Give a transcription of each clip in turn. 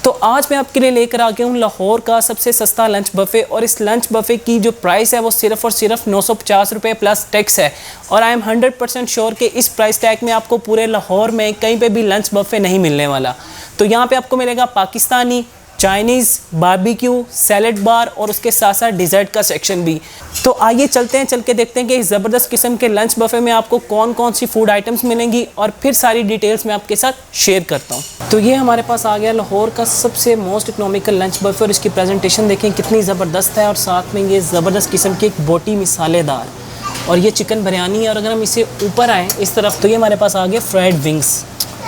तो आज मैं आपके लिए लेकर आ गया हूँ लाहौर का सबसे सस्ता लंच बफ़े। और इस लंच बफ़े की जो प्राइस है वो सिर्फ़ और सिर्फ 950 रुपये प्लस टैक्स है। और आई एम 100% श्योर कि इस प्राइस टैग में आपको पूरे लाहौर में कहीं पे भी लंच बफ़े नहीं मिलने वाला। तो यहाँ पे आपको मिलेगा पाकिस्तानी, चाइनीज़, बारबेक्यू, सैलड बार और उसके साथ साथ डिज़र्ट का सेक्शन भी। तो आइए चल के देखते हैं कि इस ज़बरदस्त किस्म के लंच बफ़े में आपको कौन कौन सी फूड आइटम्स मिलेंगी और फिर सारी डिटेल्स मैं आपके साथ शेयर करता हूँ। तो ये हमारे पास आ गया लाहौर का सबसे मोस्ट इकोनॉमिकल लंच बफ़े और इसकी प्रेजेंटेशन देखें कितनी ज़बरदस्त है। और साथ में ये ज़बरदस्त किस्म की एक बोटी मिसालेदार और ये चिकन बिरयानी है। और अगर हम इसे ऊपर आएँ इस तरफ तो ये हमारे पास आ गया फ्राइड विंग्स।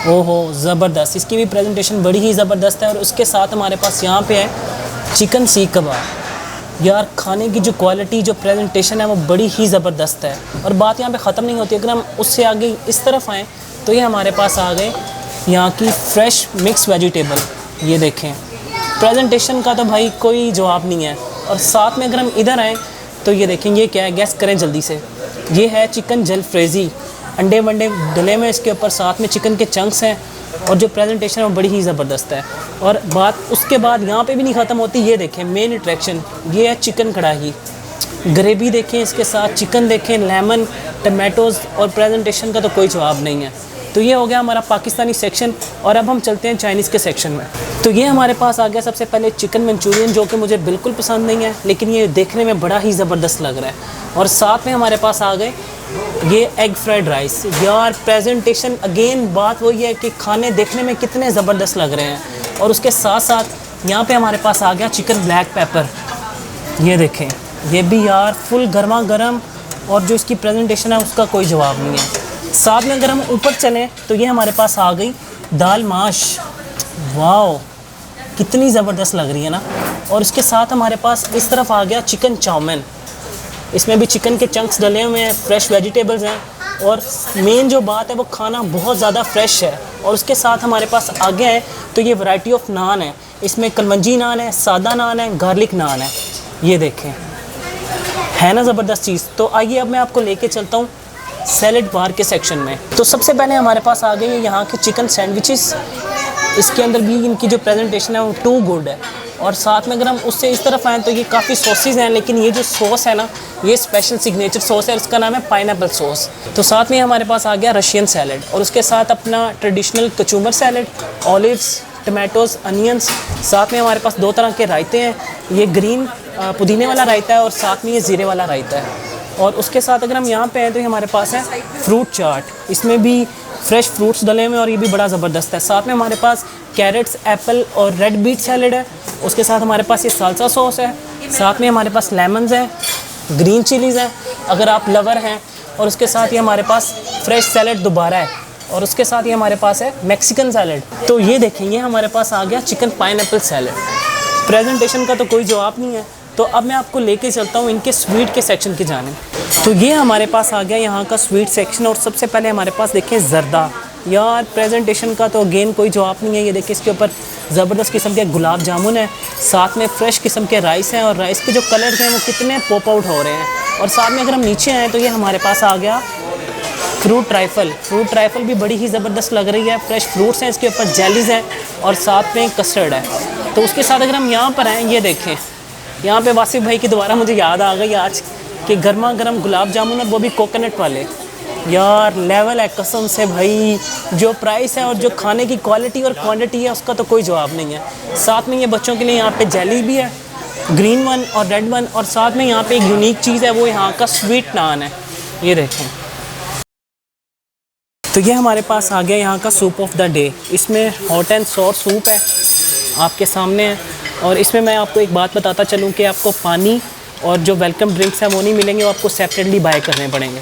ओहो ज़बरदस्त, इसकी भी प्रेजेंटेशन बड़ी ही ज़बरदस्त है। और उसके साथ हमारे पास यहाँ पे है चिकन सीख कबाब। यार खाने की जो क्वालिटी, जो प्रेजेंटेशन है वो बड़ी ही ज़बरदस्त है। और बात यहाँ पे ख़त्म नहीं होती। अगर हम उससे आगे इस तरफ आएँ तो ये हमारे पास आ गए यहाँ की फ़्रेश मिक्स वेजिटेबल। ये देखें प्रेजेंटेशन का तो भाई कोई जवाब नहीं है। और साथ में अगर हम इधर आएँ तो ये देखें ये क्या है, गैस करें जल्दी से। ये है चिकन जलफ्रेज़ी, अंडे वंडे डले हुए इसके ऊपर, साथ में चिकन के चंक्स हैं। और जो प्रेजेंटेशन है वो बड़ी ही ज़बरदस्त है। और बात उसके बाद यहाँ पे भी नहीं ख़त्म होती। ये देखें मेन अट्रैक्शन, ये है चिकन कढ़ाई, ग्रेवी देखें, इसके साथ चिकन देखें, लेमन, टमाटोज़ और प्रेजेंटेशन का तो कोई जवाब नहीं है। तो ये हो गया हमारा पाकिस्तानी सेक्शन। और अब हम चलते हैं चाइनीज़ के सेक्शन में। तो ये हमारे पास आ गया सबसे पहले चिकन मंचूरियन, जो कि मुझे बिल्कुल पसंद नहीं है, लेकिन ये देखने में बड़ा ही ज़बरदस्त लग रहा है। और साथ में हमारे पास आ गए ये एग फ्राइड राइस। यार प्रेजेंटेशन अगेन बात वही है कि खाने देखने में कितने ज़बरदस्त लग रहे हैं। और उसके साथ साथ यहाँ पे हमारे पास आ गया चिकन ब्लैक पेपर। ये देखें ये भी यार फुल गर्मा गर्म और जो इसकी प्रेजेंटेशन है उसका कोई जवाब नहीं है। साथ में अगर हम ऊपर चलें तो ये हमारे पास आ गई दाल माश। वाओ कितनी ज़बरदस्त लग रही है ना। और इसके साथ हमारे पास इस तरफ आ गया चिकन चाउमीन। इसमें भी चिकन के चंक्स डले हुए हैं, फ्रेश वेजिटेबल्स हैं। और मेन जो बात है वो खाना बहुत ज़्यादा फ्रेश है। और उसके साथ हमारे पास आगे है तो ये वैरायटी ऑफ नान है। इसमें कलमंजी नान है, सादा नान है, गार्लिक नान है। ये देखें है ना ज़बरदस्त चीज़। तो आइए अब मैं आपको लेके चलता हूँ सैलड बार के सेक्शन में। तो सबसे पहले हमारे पास आ गई है यहाँ के चिकन सैंडविचेस। इसके अंदर भी इनकी जो प्रेजेंटेशन है वो टू गुड है। और साथ में अगर हम उससे इस तरफ आएँ तो ये काफ़ी सॉसेस हैं, लेकिन ये जो सॉस है ना ये स्पेशल सिग्नेचर सॉस है, उसका नाम है पाइनएप्पल सॉस। तो साथ में हमारे पास आ गया रशियन सैलड और उसके साथ अपना traditional kachumber salad, olives, tomatoes, onions. साथ में हमारे पास दो तरह के रायते हैं, ये ग्रीन पुदीने वाला रायता है और साथ में ये ज़ीरे वाला रायता है। और उसके साथ अगर हम यहाँ पे हैं तो हमारे पास है फ्रूट चाट। इसमें भी फ्रेश फ्रूट्स डले हुए हैं और ये भी बड़ा ज़बरदस्त है। साथ में हमारे पास कैरेट्स, एप्पल और रेड बीट सैलड है। उसके साथ हमारे पास ये साल्सा सॉस है। साथ में हमारे पास लेमन्स हैं, ग्रीन चिलीज़ हैं अगर आप लवर हैं। और उसके साथ ही हमारे पास फ्रेश सैलड दोबारा है। और उसके साथ ही हमारे पास है मैक्सिकन सैलड। तो ये देखेंगे हमारे पास आ गया चिकन पाइनएप्पल सैलड। प्रेजेंटेशन का तो कोई जवाब नहीं है। तो अब मैं आपको लेके चलता हूँ इनके स्वीट के सेक्शन की जानिब। तो ये हमारे पास आ गया यहाँ का स्वीट सेक्शन। और सबसे पहले हमारे पास देखें ज़र्दा। यार प्रेजेंटेशन का तो अगेन कोई जवाब नहीं है। ये देखिए इसके ऊपर ज़बरदस्त किस्म के गुलाब जामुन है, साथ में फ्रेश किस्म के राइस हैं। और राइस के जो कलर्स हैं वो कितने पॉप आउट हो रहे हैं। और साथ में अगर हम नीचे आएँ तो ये हमारे पास आ गया फ्रूट ट्राइफल। फ्रूट ट्राइफल भी बड़ी ही ज़बरदस्त लग रही है। फ्रेश फ्रूट्स हैं, इसके ऊपर जेलीज़ हैं और साथ में कस्टर्ड है। तो उसके साथ अगर हम यहाँ पर आएँ, ये देखें यहाँ पे वासिफ भाई की दोबारा मुझे याद आ गई आज कि गर्मा गर्म गुलाब जामुन और वो भी कोकोनट वाले। यार लेवल है कसम से भाई। जो प्राइस है और जो खाने की क्वालिटी और क्वांटिटी है उसका तो कोई जवाब नहीं है। साथ में ये बच्चों के लिए यहाँ पे जेली भी है, ग्रीन वन और रेड वन। और साथ में यहाँ पे एक यूनिक चीज़ है वो यहाँ का स्वीट नान है। ये देखें तो ये हमारे पास आ गया यहाँ का सूप ऑफ द डे। इसमें हॉट एंड सॉर सूप है आपके सामने है। और इसमें मैं आपको एक बात बताता चलूँ कि आपको पानी और जो वेलकम ड्रिंक्स हैं वो नहीं मिलेंगे, वो आपको सेपरेटली बाय करने पड़ेंगे।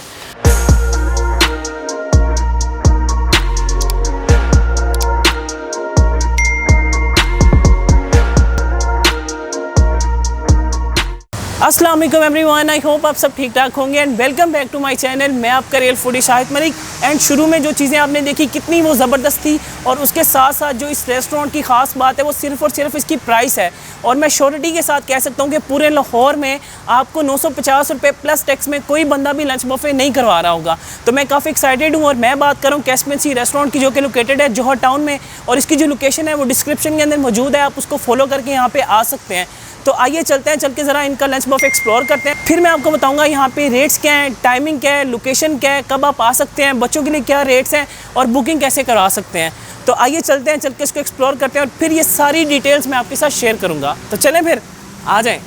अस्सलाम वालेकुम एवरीवन, आई होप आप सब ठीक ठाक होंगे and welcome back to my channel. मैं आपका real foodie Shahid Malik and शुरू में जो चीज़ें आपने देखी कितनी वो ज़बरदस्त थी, और उसके साथ साथ जो इस रेस्टोरेंट की ख़ास बात है वो सिर्फ़ और सिर्फ इसकी प्राइस है। और मैं श्योरिटी के साथ कह सकता हूँ कि पूरे लाहौर में आपको 950 रुपये प्लस टैक्स में कोई बंदा भी लंच बफे नहीं करवा रहा होगा। तो मैं काफ़ी एक्साइटेड हूँ। और मैं बात करूँ कैशपेंसी रेस्टोरेंट की, जो कि लोकेटेड है जौहर टाउन में, और इसकी जो लोकेशन है वो डिस्क्रिप्शन के अंदर मौजूद है, आप उसको फॉलो करके यहाँ पे आ सकते हैं। तो आइए चलते हैं, चल के ज़रा इनका लंच बफे एक्सप्लोर करते हैं, फिर मैं आपको बताऊंगा यहाँ पे रेट्स क्या हैं, टाइमिंग क्या है, लोकेशन क्या है, कब आप आ सकते हैं, बच्चों के लिए क्या रेट्स हैं और बुकिंग कैसे करवा सकते हैं। तो आइए चलते हैं, चल के इसको एक्सप्लोर करते हैं और फिर ये सारी डिटेल्स मैं आपके साथ शेयर करूँगा। तो चलें फिर, आ जाएँ।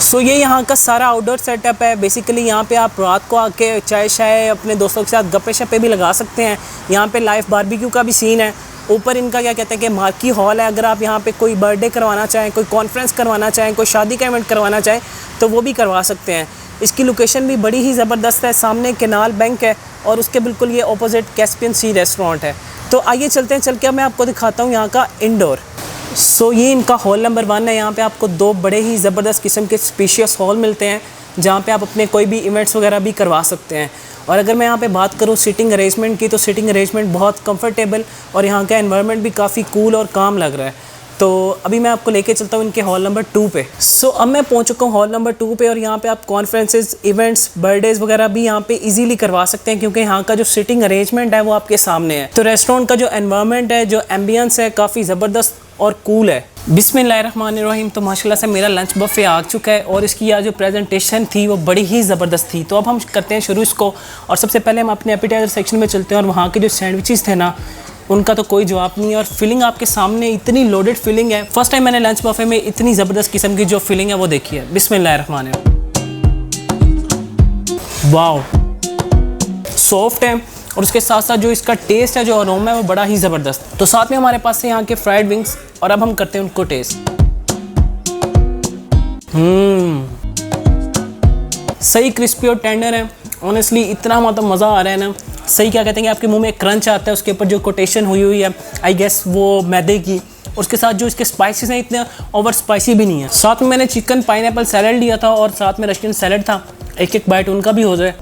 सो ये यहाँ का सारा आउटडोर सेटअप है। बेसिकली यहाँ पे आप रात को आके चाय शाय अपने दोस्तों के साथ गप्पे शप्पे भी लगा सकते हैं। यहाँ पे लाइव बारबेक्यू का भी सीन है। ऊपर इनका क्या कहते हैं कि मार्की हॉल है। अगर आप यहाँ पे कोई बर्थडे करवाना चाहें, कोई कॉन्फ्रेंस करवाना चाहें, कोई शादी का इवेंट करवाना चाहें तो वो भी करवा सकते हैं। इसकी लोकेशन भी बड़ी ही ज़बरदस्त है। सामने केनाल बैंक है और उसके बिल्कुल ये ऑपोजिट कैस्पियन सी रेस्टोरेंट है। तो आइए चलते हैं, चल के मैं आपको दिखाता हूँ यहाँ का इंडोर। सो ये इनका हॉल नंबर 1 है। यहाँ पे आपको 2 बड़े ही ज़बरदस्त किस्म के स्पेशियस हॉल मिलते हैं, जहाँ पे आप अपने कोई भी इवेंट्स वगैरह भी करवा सकते हैं। और अगर मैं यहाँ पे बात करूँ सिटिंग अरेंजमेंट की, तो सिटिंग अरेंजमेंट बहुत कंफर्टेबल और यहाँ का एनवायरनमेंट भी काफ़ी कूल और काम लग रहा है। तो अभी मैं आपको लेके चलता हूँ इनके हॉल नंबर 2 पे। सो अब मैं पहुँच चुका हूँ हॉल नंबर 2 पे, और यहाँ पे आप कॉन्फ्रेंसेस, इवेंट्स, बर्थडेज वगैरह भी यहाँ पे इजीली करवा सकते हैं, क्योंकि यहाँ का जो सिटिंग अरेंजमेंट है वो आपके सामने है। तो रेस्टोरेंट का जो एनवायरनमेंट है, जो एम्बियंस है, काफ़ी ज़बरदस्त और कूल है। बिस्मिल्लाहिर्रहमानिर्रहीम। तो माशाल्लाह से मेरा लंच बफे आ चुका है और इसकी जो प्रेजेंटेशन थी वो बड़ी ही ज़बरदस्त थी। तो अब हम करते हैं शुरू इसको, और सबसे पहले हम अपने एपिटाइज़र सेक्शन में चलते हैं। और वहाँ के जो सैंडविचेस थे ना, उनका तो कोई जवाब नहीं है। और फिलिंग आपके सामने इतनी लोडेड फिलिंग है। फर्स्ट टाइम मैंने लंच बफे में इतनी ज़बरदस्त किस्म की जो फिलिंग है वो देखी है। बिस्मिल्लाहिर्रहमानिर्रहीम। वाओ, सॉफ्ट है और उसके साथ साथ जो इसका टेस्ट है, जो अरोमा है, वो बड़ा ही ज़बरदस्त। तो साथ में हमारे पास है यहाँ के फ्राइड विंग्स, और अब हम करते हैं उनको टेस्ट। सही क्रिस्पी और टेंडर है। ऑनेस्टली इतना मतलब मज़ा आ रहा है ना, सही क्या कहते हैं कि आपके मुंह में क्रंच आता है। उसके ऊपर जो कोटेशन हुई है आई गेस वो मैदे की, और उसके साथ जो इसके स्पाइसेस हैं इतने ओवर स्पाइसी भी नहीं है। साथ में मैंने चिकन पाइनएप्पल सैलड लिया था और साथ में रशियन सैलड था। एक बाइट उनका भी हो जाए।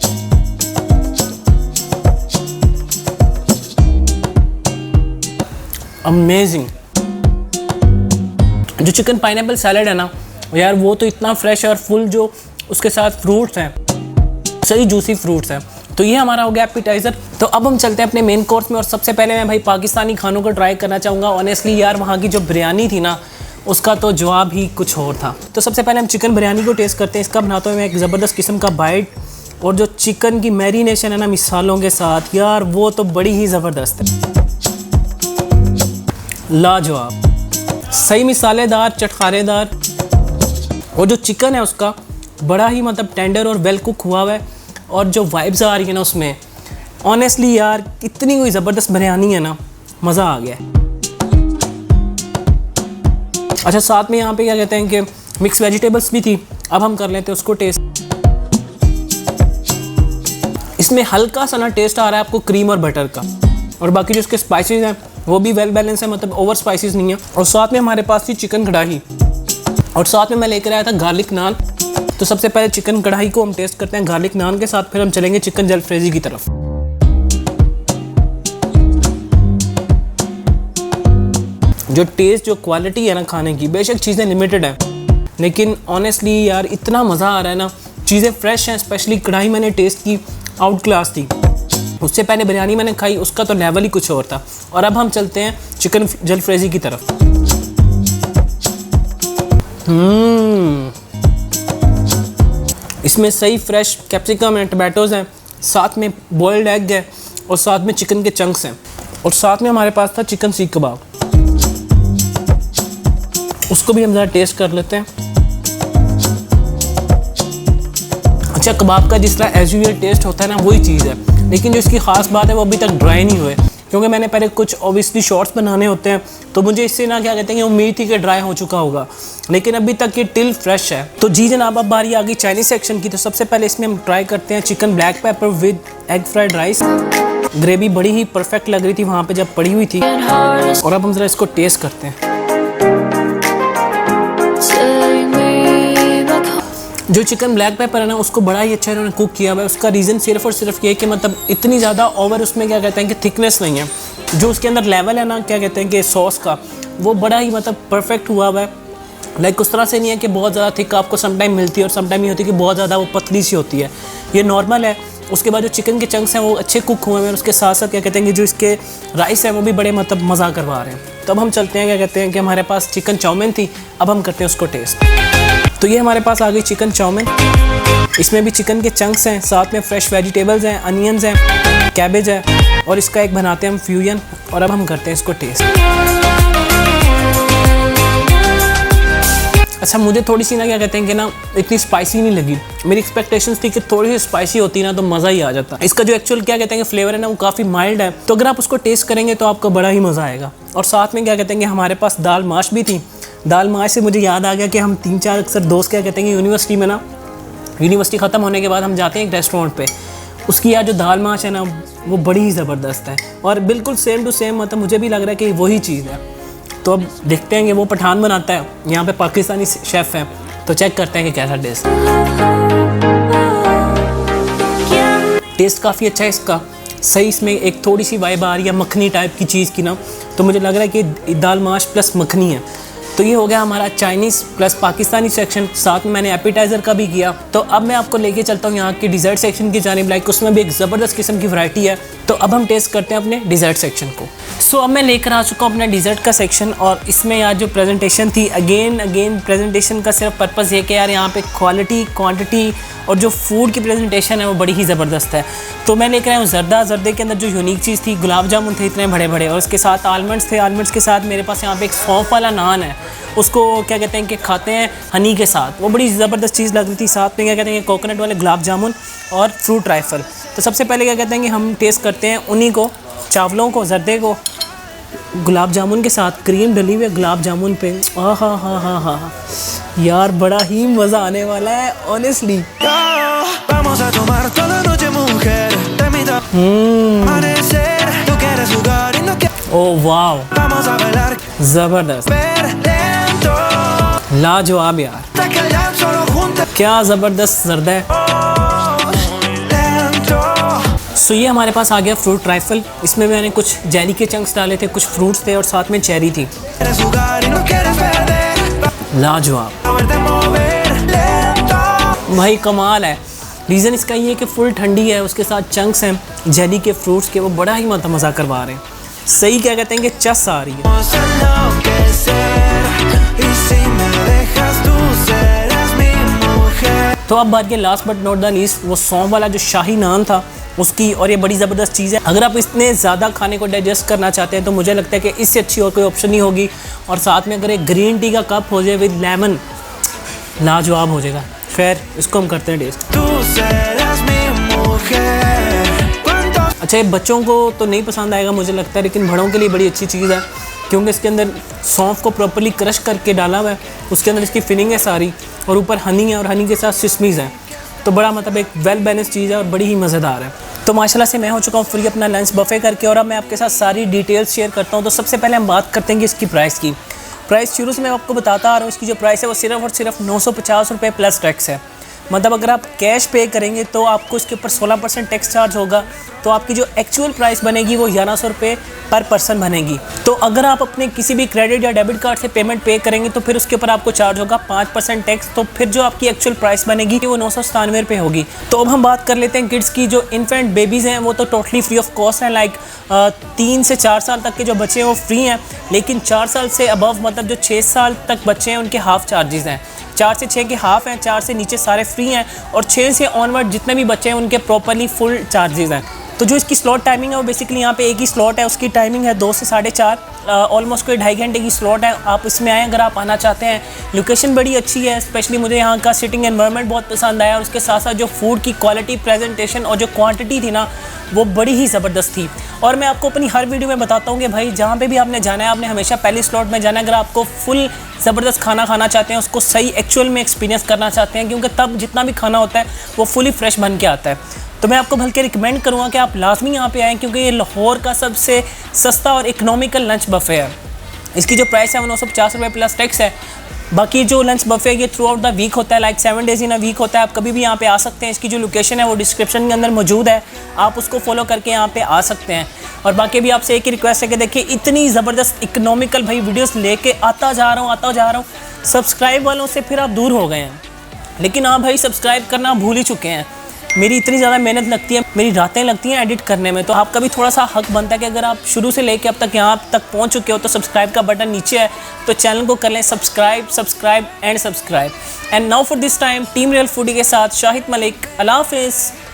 अमेजिंग। जो चिकन पाइनएप्पल सैलड है ना यार, वो तो इतना फ्रेश है और फुल जो उसके साथ फ्रूट्स हैं, सही जूसी फ्रूट्स हैं। तो ये हमारा हो गया एपिटाइज़र। तो अब हम चलते हैं अपने मेन कोर्स में, और सबसे पहले मैं भाई पाकिस्तानी खानों को ट्राई करना चाहूँगा। ऑनेस्टली यार वहाँ की जो बिरयानी थी ना, उसका तो जवाब ही कुछ और था। तो सबसे पहले हम चिकन बिरयानी को टेस्ट करते हैं। इसका बनाते हुए मैं एक ज़बरदस्त किस्म का बाइट, और जो चिकन की मैरिनेशन है ना मिसालों के साथ, यार वो तो बड़ी ही ज़बरदस्त है, लाजवाब। सही मिसालेदार, चटखारेदार, और जो चिकन है उसका बड़ा ही मतलब टेंडर और वेल कुक हुआ है। और जो वाइब्स आ रही है ना उसमें, ऑनेस्टली यार इतनी कोई ज़बरदस्त बिरयानी है ना, मज़ा आ गया। अच्छा, साथ में यहाँ पे क्या कहते हैं कि मिक्स वेजिटेबल्स भी थी। अब हम कर लेते हैं उसको टेस्ट। इसमें हल्का सा ना टेस्ट आ रहा है आपको क्रीम और बटर का, और बाकी जो उसके स्पाइसेस हैं वो भी वेल बैलेंस है, मतलब ओवर स्पाइसेस नहीं है। और साथ में हमारे पास थी चिकन कढ़ाई, और साथ में मैं लेकर आया था गार्लिक नान। तो सबसे पहले चिकन कढ़ाई को हम टेस्ट करते हैं गार्लिक नान के साथ, फिर हम चलेंगे चिकन जलफ्रेजी की तरफ। जो टेस्ट, जो क्वालिटी है ना खाने की, बेशक चीज़ें लिमिटेड है, लेकिन ऑनेस्टली यार इतना मज़ा आ रहा है ना। चीज़ें फ्रेश हैं, स्पेशली कढ़ाई मैंने टेस्ट की, आउट क्लास थी। उससे पहले बिरयानी मैंने खाई, उसका तो लेवल ही कुछ और था। और अब हम चलते हैं चिकन जलफ्रेजी की तरफ। इसमें सही फ्रेश कैप्सिकम है, टमाटोज़ हैं, साथ में बॉइल्ड एग है, और साथ में चिकन के चंक्स हैं, और साथ में हमारे पास था चिकन सीख कबाब। उसको भी हम ज़रा टेस्ट कर लेते हैं। अच्छा, कबाब का जिस तरह एज यूजुअल टेस्ट होता है ना, वही चीज़ है, लेकिन जो इसकी ख़ास बात है वो अभी तक ड्राई नहीं हुए, क्योंकि मैंने पहले कुछ ऑब्वियसली शॉर्ट्स बनाने होते हैं, तो मुझे इससे ना क्या कहते हैं कि उम्मीद थी कि ड्राई हो चुका होगा, लेकिन अभी तक ये टिल फ्रेश है। तो जी जनाब, अब बारी आ गई चाइनीज़ सेक्शन की। तो सबसे पहले इसमें हम ट्राई करते हैं chicken black pepper with egg fried rice. Gravy बड़ी ही परफेक्ट लग रही थी वहाँ पे जब पड़ी हुई थी। और अब हम ज़रा इसको टेस्ट करते हैं। जो चिकन ब्लैक पेपर है ना उसको बड़ा ही अच्छा इन्होंने कुक किया हुआ है। उसका रीज़न सिर्फ और सिर्फ ये है कि मतलब इतनी ज़्यादा ओवर उसमें क्या कहते हैं कि थिकनेस नहीं है। जो उसके अंदर लेवल है ना क्या कहते हैं कि सॉस का, वो बड़ा ही मतलब परफेक्ट हुआ हुआ है। लाइक उस तरह से नहीं है कि बहुत ज़्यादा थिक आपको समटाइम मिलती है और समटाइम ये होती है कि बहुत ज़्यादा वो पतली सी होती है। ये नॉर्मल है। उसके बाद जो चिकन के चंक्स हैं वो अच्छे कुक हुए हैं और उसके साथ साथ क्या कहते हैं कि जो इसके राइस हैं वो भी बड़े मतलब मज़ा करवा रहे हैं। तो अब हम चलते हैं, क्या कहते हैं कि हमारे पास चिकन चाउमीन थी, अब हम करते हैं उसको टेस्ट। तो ये हमारे पास आ गई चिकन चाउमीन। इसमें भी चिकन के चंक्स हैं, साथ में फ्रेश वेजिटेबल्स हैं, अनियंस हैं, कैबेज है और इसका एक बनाते हैं हम फ्यूजन। और अब हम करते हैं इसको टेस्ट। अच्छा, मुझे थोड़ी सी ना क्या कहते हैं कि ना इतनी स्पाइसी नहीं लगी। मेरी एक्सपेक्टेशंस थी कि थोड़ी सी स्पाइसी होती ना तो मज़ा ही आ जाता। इसका जो एक्चुअल क्या कहते हैं कि फ्लेवर है ना वो काफ़ी माइल्ड है। तो अगर आप उसको टेस्ट करेंगे तो आपको बड़ा ही मज़ा आएगा। और साथ में क्या कहते हैं कि हमारे पास दाल माश भी थी। दाल माश से मुझे याद आ गया कि हम 3-4 अक्सर दोस्त क्या कहते हैं कि यूनिवर्सिटी में ना, यूनिवर्सिटी ख़त्म होने के बाद हम जाते हैं एक रेस्टोरेंट पे। उसकी यार जो दाल माश है ना वो बड़ी ही ज़बरदस्त है और बिल्कुल सेम टू सेम मतलब मुझे भी लग रहा है कि वही चीज़ है। तो अब देखते हैं कि वो पठान बनाता है, यहाँ पे पाकिस्तानी शेफ़ है, तो चेक करते हैं कि कैसा टेस्ट काफ़ी अच्छा है इसका। सही इसमें एक थोड़ी सी वाइब आ रही है मखनी टाइप की चीज़ की ना, तो मुझे लग रहा है कि दाल माश प्लस मखनी है। तो ये हो गया हमारा चाइनीज़ प्लस पाकिस्तानी सेक्शन। साथ में मैंने एपिटाइज़र का भी किया। तो अब मैं आपको लेके चलता हूँ यहाँ के डिज़र्ट सेक्शन की जानिब। लाइक उसमें भी एक ज़बरदस्त किस्म की वैरायटी है। तो अब हम टेस्ट करते हैं अपने डिज़र्ट सेक्शन को। सो अब मैं लेकर आ चुका हूँ अपना डिज़र्ट का सेक्शन और इसमें यार जो प्रेजेंटेशन थी, अगेन प्रेजेंटेशन का सिर्फ पर्पज़ ये कि यार यहाँ पे क्वालिटी, क्वांटिटी और जो फूड की प्रेजेंटेशन है वो बड़ी ही ज़बरदस्त है। तो मैं लेकर आया हूँ जर्दे के अंदर जो यूनिक चीज़ थी, गुलाब जामुन थे इतने बड़े बड़े और उसके साथ आलमंड्स थे। आलमंड्स के साथ मेरे पास यहाँ पे एक सौंफ वाला नान है, उसको क्या कहते हैं कि खाते हैं हनी के साथ, वो बड़ी ज़बरदस्त चीज़ लग रही थी। साथ में क्या कहते हैं कि कोकोनट वाले गुलाब जामुन और फ्रूट राइफल। तो सबसे पहले क्या कहते हैं कि हम टेस्ट करते हैं उन्हीं को, चावलों को, जर्दे को, गुलाब जामुन के साथ क्रीम डली हुई है गुलाब जामुन पे। हाँ यार बड़ा ही मज़ा आने वाला है ऑनेस्टली। ओह वाह, ज़बरदस्त, लाजवाब यार, क्या ज़बरदस्त जर्दा है। सो ये हमारे पास आ गया फ्रूट राइफल। इसमें मैंने कुछ जेली के चंक्स डाले थे, कुछ फ्रूट्स थे और साथ में चेरी थी। लाजवाब भाई, कमाल है। रीज़न इसका ये है कि फुल ठंडी है, उसके साथ चंक्स हैं जेली के फ्रूट्स के, वो बड़ा ही मज़ा करवा रहे हैं। सही क्या कहते हैं कि चस आ रही है। तो अब बात के last but not the least, वो सौंफ वाला जो शाही नान था उसकी, और ये बड़ी ज़बरदस्त चीज़ है। अगर आप इतने ज़्यादा खाने को डाइजेस्ट करना चाहते हैं तो मुझे लगता है कि इससे अच्छी और कोई ऑप्शन नहीं होगी। और साथ में अगर एक ग्रीन टी का कप हो जाए विद लेमन, लाजवाब हो जाएगा। खैर इसको हम करते हैं टेस्ट। अच्छा, ये बच्चों को तो नहीं पसंद आएगा मुझे लगता है, लेकिन बड़ों के लिए बड़ी अच्छी चीज़ है क्योंकि इसके अंदर सौंफ को प्रॉपर्ली क्रश करके डाला हुआ है, उसके अंदर इसकी फिलिंग है सारी, और ऊपर हनी है और हनी के साथ सिसमीज़ है। तो बड़ा मतलब एक वेल बैलेंस चीज़ है और बड़ी ही मज़ेदार है। तो माशाल्लाह से मैं हो चुका हूँ फ्री अपना लंच बफे करके, और अब मैं आपके साथ सारी डिटेल्स शेयर करता हूँ। तो सबसे पहले हम बात करते हैं कि इसकी प्राइस की। प्राइस शुरू से मैं आपको बताता आ रहा हूँ, इसकी जो प्राइस है वो सिर्फ और सिर्फ 950 रुपये प्लस टैक्स है। मतलब अगर आप कैश पे करेंगे तो आपको इसके ऊपर 16% टैक्स चार्ज होगा, तो आपकी जो एक्चुअल प्राइस बनेगी वो 1100 रुपये पर पर्सन बनेगी। तो अगर आप अपने किसी भी क्रेडिट या डेबिट कार्ड से पेमेंट पे करेंगे तो फिर उसके ऊपर आपको चार्ज होगा 5% टैक्स। तो फिर जो आपकी एक्चुअल प्राइस बनेगी वो 997 रुपये होगी। तो अब हम बात कर लेते हैं किड्स की। जो इन्फेंट बेबीज़ हैं वो तो टोटली फ्री ऑफ कॉस्ट हैं। लाइक 3 से 4 साल तक के जो बच्चे हैं वो फ्री हैं, लेकिन 4 साल से अबव मतलब जो 6 साल तक बच्चे हैं उनके हाफ़ चार्जेस हैं। 4 से 6 के हाफ़ हैं, 4 से नीचे सारे फ्री हैं, और 6 से ऑनवर्ड जितने भी बच्चे हैं उनके प्रॉपरली फुल चार्जेस हैं। तो जो इसकी स्लॉट टाइमिंग है वो बेसिकली यहाँ पे एक ही स्लॉट है, उसकी टाइमिंग है 2 से 4:30, ऑलमोस्ट कोई 2.5 घंटे की स्लॉट है। आप इसमें आएँ अगर आप आना चाहते हैं। लोकेशन बड़ी अच्छी है, स्पेशली मुझे यहाँ का सिटिंग एनवायरनमेंट बहुत पसंद आया, और उसके साथ साथ जो फूड की क्वालिटी, प्रेजेंटेशन और जो क्वांटिटी थी ना वो बड़ी ही ज़बरदस्त थी। और मैं आपको अपनी हर वीडियो में बताता हूँ कि भाई जहाँ पे भी आपने जाना है आपने हमेशा पहली स्लॉट में जाना है। अगर आपको फुल ज़बरदस्त खाना खाना चाहते हैं, उसको सही एक्चुअल में एक्सपीरियंस करना चाहते हैं, क्योंकि तब जितना भी खाना होता है वो फुली फ्रेश बन के आता है। तो मैं आपको बल्कि रिकमेंड करूँगा कि आप लाजमी यहाँ पे आएँ, क्योंकि ये लाहौर का सबसे सस्ता और इकनॉमिकल लंच बफे है। इसकी जो प्राइस है वो 950 रुपये प्लस टैक्स है। बाकी जो लंच बफे ये थ्रू आउट द वीक होता है, like 7 days in a week होता है। आप कभी भी यहाँ पे आ सकते हैं। इसकी जो लोकेशन है वो डिस्क्रिप्शन के अंदर मौजूद है, आप उसको फॉलो करके यहाँ पे आ सकते हैं। और बाकी भी आपसे एक ही रिक्वेस्ट है कि देखिए इतनी ज़बरदस्त इकोनॉमिकल भाई वीडियोस लेके आता जा रहा हूँ। सब्सक्राइब वालों से फिर आप दूर हो गए हैं, लेकिन हाँ भाई सब्सक्राइब करना भूल ही चुके हैं। मेरी इतनी ज़्यादा मेहनत लगती है, मेरी रातें लगती हैं एडिट करने में, तो आपका भी थोड़ा सा हक बनता है कि अगर आप शुरू से लेके अब तक यहाँ तक पहुँच चुके हो तो सब्सक्राइब का बटन नीचे है, तो चैनल को कर लें subscribe and now for this time team real foodie के साथ शाहिद मलिक। अल्लाह हाफिज़।